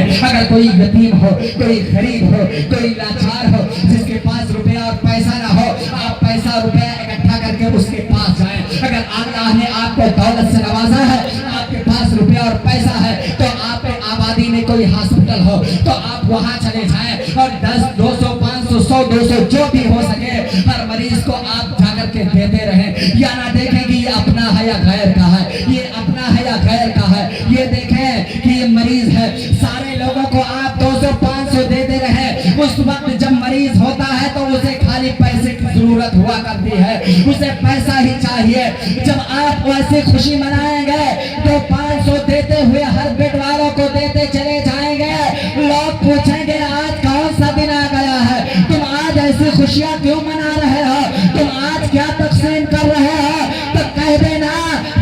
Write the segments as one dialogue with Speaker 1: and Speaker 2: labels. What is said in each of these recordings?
Speaker 1: ہیں اگر کوئی یتیم ہو, کوئی غریب ہو, کوئی لاچار ہو, جس کے پاس روپیہ اور پیسہ نہ ہو, آپ پیسہ روپیہ اکٹھا کر کے اس کے پاس جائیں. اگر اللہ نے آپ کو دولت سے نوازا ہے, آپ کے پاس روپیہ اور پیسہ ہے, تو آپ کے آبادی میں کوئی ہاسپٹل ہو تو آپ وہاں چلے جائیں اور 10, 200, 500, 100, 200 جو بھی ہو سکے ہر مریض کو آپ جا کر کے دیتے رہیں. یا نہ دیکھیں کہ یہ اپنا ہے یا غیر کا ہے, یہ اپنا ہے یا غیر کا ہے, یہ دیکھیں کہ یہ مریض ہے. سارے لوگوں کو آپ 200, 500 دیتے رہیں. اس وقت جب مریض ہوتا ہے تو اسے خالی پیسے کی ضرورت ہوا کرتی ہے, اسے پیسہ ہی چاہیے. جب آپ ایسے خوشی منائیں گے تو 500 دیتے ہوئے ہر بیڈ والوں کو دیتے چلے جائیں گے. لوگ پوچھیں گے آج کون سا دن آ گیا ہے, تم آج ایسی خوشیاں کیوں منا رہے ہو, تم آج کیا تقسیم کر رہے ہو؟ تو کہہ دینا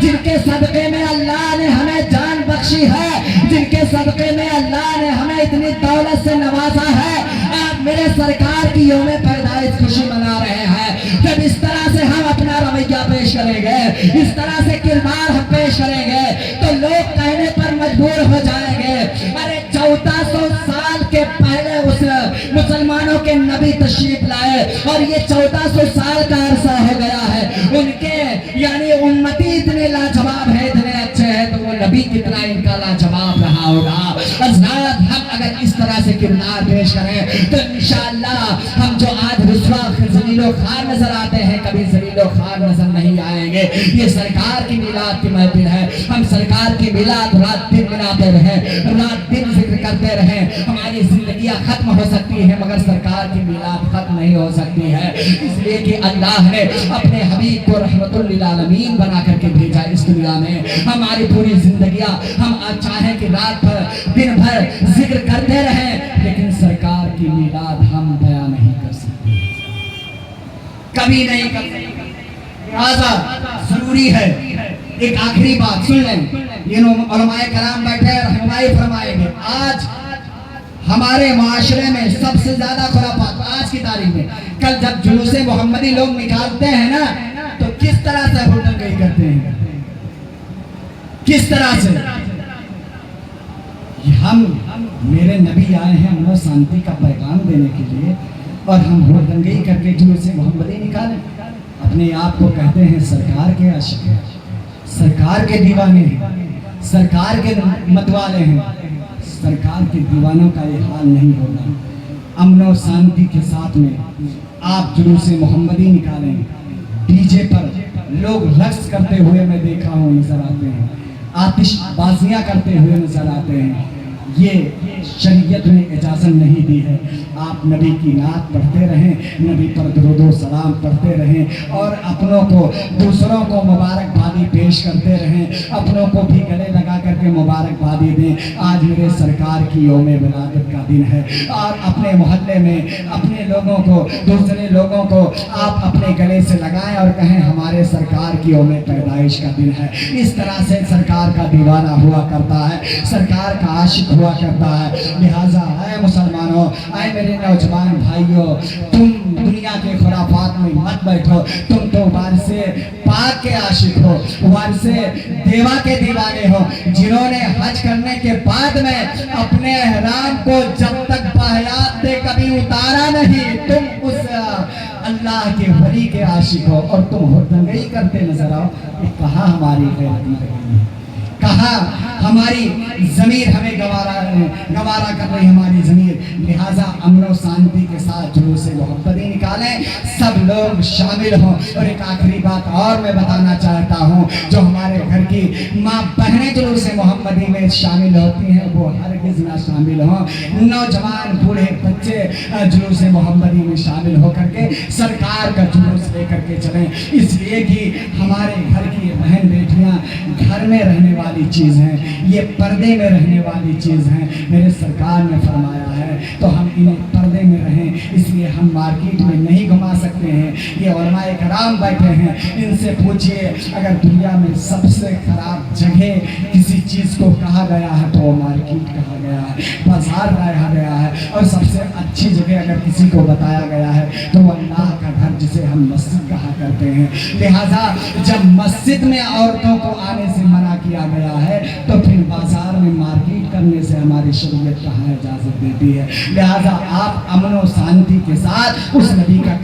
Speaker 1: جن کے صدقے میں اللہ نے ہمیں جان بخشی ہے, جن کے صدقے میں اللہ نے ہمیں اتنی دولت سے نوازا ہے, آپ میرے سرکار کی یوم پیدائش خوشی منا رہے ہیں. جب اس طرح سے ہم اپنا رویہ پیش کریں گے, اس طرح سے کردار ہم پیش کریں گے تو لوگ کہنے پر مجبور ہو جائیں گے ارے 1400 سال کے پہلے اس مسلمانوں کے نبی تشریف لائے اور یہ 1400 سال کا عرصہ ہو گیا ہے. ان کے یعنی امتی اتنے لاجواب ہے, اتنے اچھے ہیں, تو وہ نبی کتنا ان کا لاجواب رہا ہوگا. حضرات ہم اگر اس طرح سے کردار پیش کریں تو انشاءاللہ ہم جو آج رسوا ذلیل و خوار نظر آتے ہیں کبھی ذلیل و خوار نظر نہیں آئیں گے. یہ سرکار کی میلاد کی محفل ہے, ہم سرکار کی میلاد رات دن مناتے رہیں, رات دن ذکر کرتے رہیں. ہماری زندگیاں ختم ہو سکتی ہیں مگر سرکار کی میلاد ختم نہیں ہو سکتی ہے, اس لیے کہ اللہ نے اپنے حبیب کو رحمت للعالمین بنا کر کے بھیجا اس دنیا میں. ہماری پوری زندگیاں ہم چاہیں کہ رات بھر دن بھر ذکر کرتے رہیں لیکن سرکار کی میلاد ہم بیان نہیں کر سکتے, کبھی نہیں کر سکتے. لہذا ضروری ہے ایک آخری بات سن لیں, یہ علماء کرام بیٹھے رہنمائی فرمائیں گے. آج ہمارے معاشرے میں سب سے زیادہ خرافات آج کی تاریخ میں, کل جب جلوس محمدی لوگ نکالتے ہیں نا تو کس طرح سے ہولڈنگی کرتے ہیں, کس طرح سے. ہم میرے نبی آئے ہیں امن و شانتی کا پیغام دینے کے لیے اور ہم ہولڈنگی کر کے جلوس محمدی نکالیں. اپنے آپ کو کہتے ہیں سرکار کے عاشق ہیں, سرکار کے دیوانے ہیں, سرکار کے متوالے ہیں. سرکار کے دیوانوں کا یہ حال نہیں ہوگا. امن و شانتی کے ساتھ میں آپ جلوس محمدی نکالیں, ڈی جے پر لوگ رقص کرتے ہوئے میں دیکھا ہوں نظر آتے ہیں, آتش بازیاں کرتے ہوئے نظر آتے ہیں. یہ شریعت نے اجازت نہیں دی ہے. آپ نبی کی نعت پڑھتے رہیں, نبی پر درود و سلام پڑھتے رہیں اور اپنوں کو دوسروں کو مبارکبادی پیش کرتے رہیں, اپنوں کو بھی گلے لگا کر کے مبارکبادی دیں. آج میرے سرکار کی یوم ولادت کا دن ہے اور اپنے محلے میں اپنے لوگوں کو, دوسرے لوگوں کو آپ اپنے گلے سے لگائیں اور کہیں ہمارے سرکار کی یوم پیدائش کا دن ہے. اس طرح سے سرکار کا دیوانہ ہوا کرتا ہے, سرکار کا عاشق ہوا کرتا ہے. لہٰذا اے مسلمانوں, اے میرے نوجوان بھائیوں, تم دنیا کے خرافات میں مت بیٹھو. تم تو وارث پاک کے عاشق ہو, وارث دیوا کے دیوانے ہو, جنہوں نے حج کرنے کے بعد میں اپنے احرام کو جب تک بحیات تھے کبھی اتارا نہیں. تم اس اللہ کے ولی کے عاشق ہو اور تم ہردنگی کرتے نظر آؤ. کہاں ہماری غیرت لگی ہے, کہاں ہماری ضمیر ہمیں گوارا کر رہی ہماری ضمیر. لہٰذا امن و شانتی کے ساتھ جلوس محمدی نکالیں, سب لوگ شامل ہوں. اور ایک آخری بات اور میں بتانا چاہتا ہوں, جو ہمارے گھر کی ماں بہنیں جلوس محمدی میں شامل ہوتی ہیں وہ ہرگز نہ شامل ہوں. نوجوان بوڑھے بچے جلوس محمدی میں شامل ہو کر کے سرکار کا جلوس لے کر کے چلیں, اس لیے کہ ہمارے گھر کی بہن بیٹیاں گھر میں رہنے والی چیز ہیں, یہ پردے میں رہنے والی چیز ہیں. میرے سرکار نے فرمایا ہے تو ہم انہیں پردے میں رہیں, اس لیے ہم مارکیٹ میں نہیں گھما سکتے ہیں. یہ علماء کرام بیٹھے ہیں, ان سے پوچھئے اگر دنیا میں سب سے خراب جگہ کسی چیز کو کہا گیا ہے تو وہ مارکیٹ کہا گیا ہے, بازار کہا گیا ہے. اور سب سے اچھی جگہ اگر کسی کو بتایا گیا ہے تو وہ اللہ کا گھر جسے ہم مسجد کہا کرتے ہیں. لہٰذا جب مسجد میں عورتوں کو آنے سے منع کیا گیا ہے تو پھر بازار میں مارکیٹ کرنے سے ہماری شریعت کہاں اجازت دیتی ہے. لہٰذا آپ امن و شانتی کے ساتھ اس نبی کا